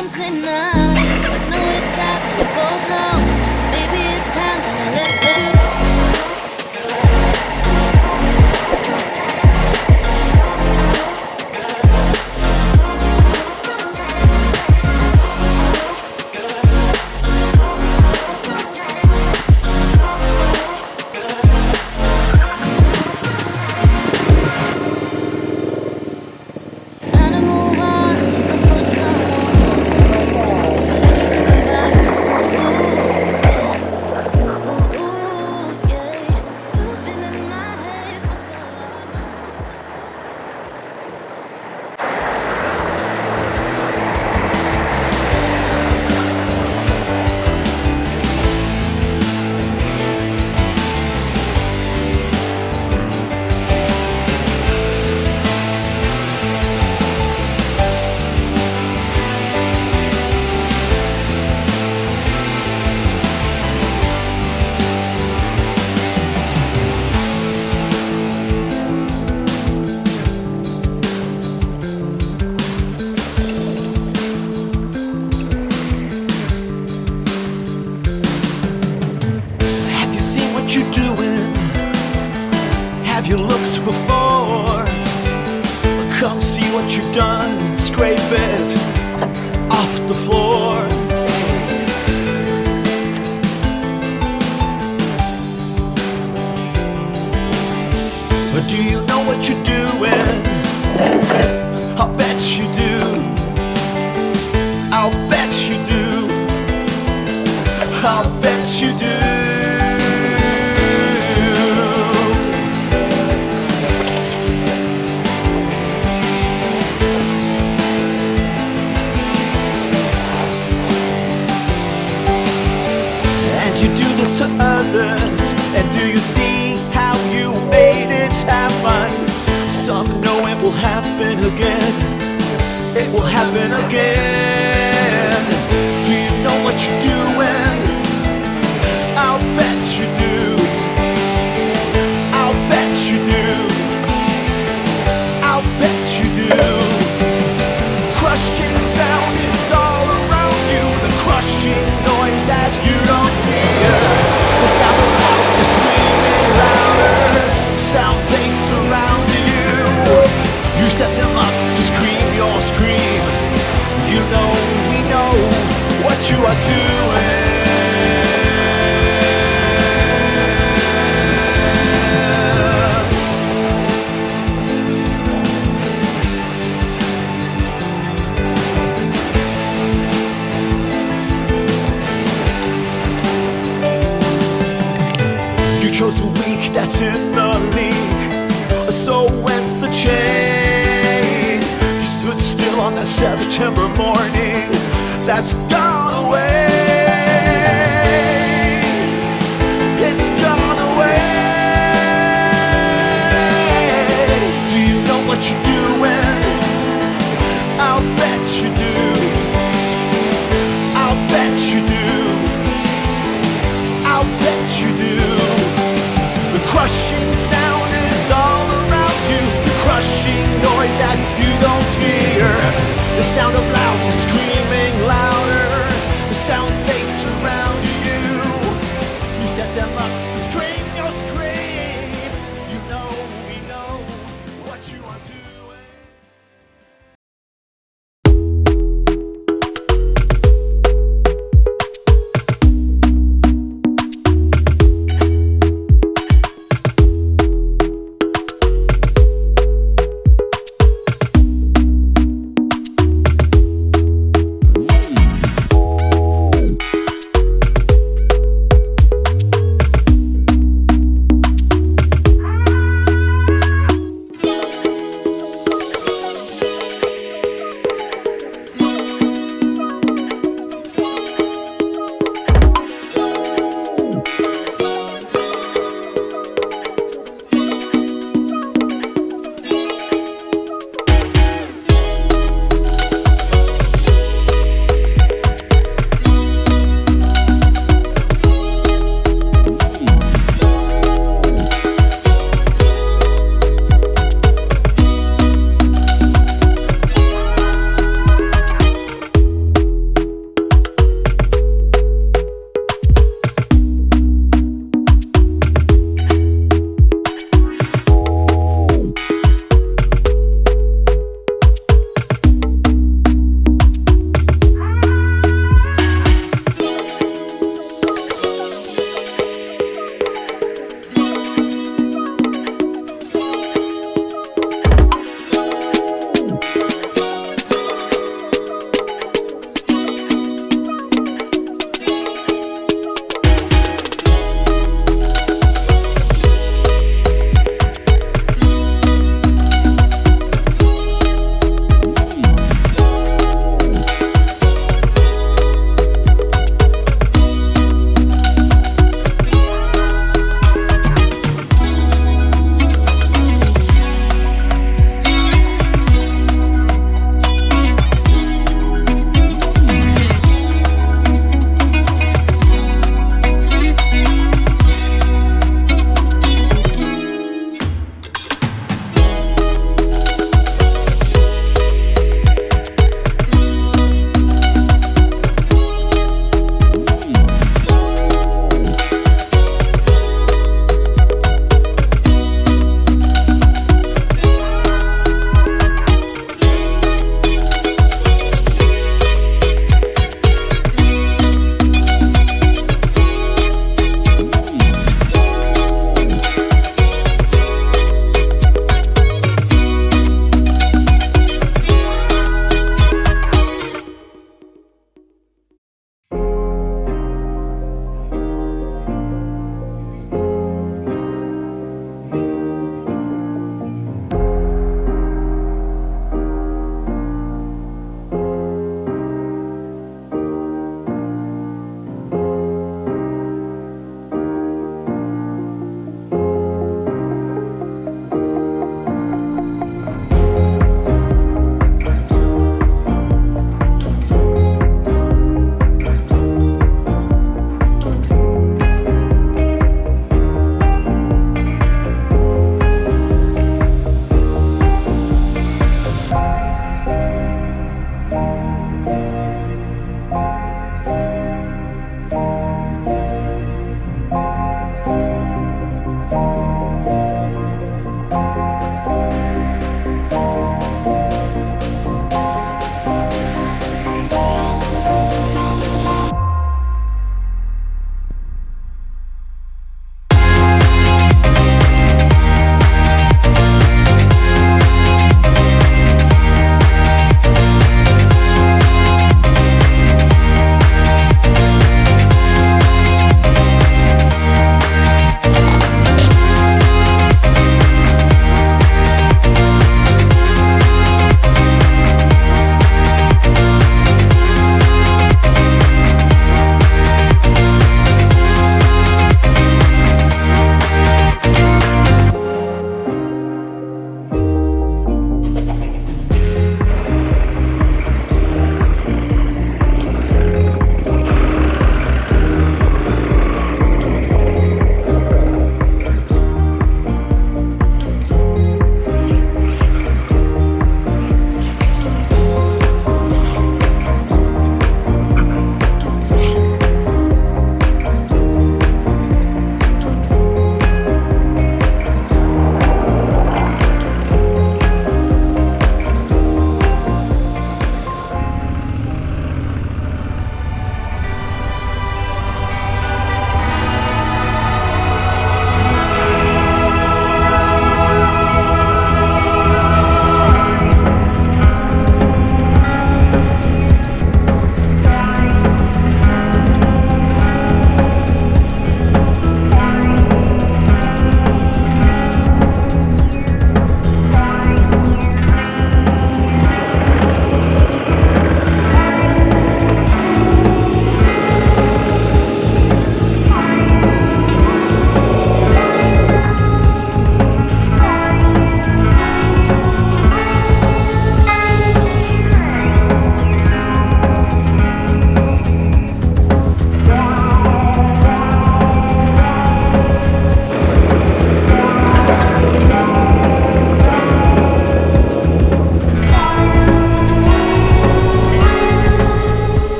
comes enough. No, it's out, we both know. Maybe it's time to let it go. You're doing? Have you looked before? Come see what you've done, scrape it off the floor. But do you know what you're doing? I'll bet you do. I'll bet you do. I'll bet you do. You do this to others, and do you see how you made it happen? Some know it will happen again. It will happen again. Do you know what you're doing? I'll bet you do. I'll bet you do. I'll bet you do. Crushing sound is all around you. The crushing noise that you don't hear. The sound of hope is screaming louder. Sound they surround you. You set them up to scream your scream. You know, we know what you are doing. Chose a week that's in the league. So went the chain. You stood still on that September morning. That's gone.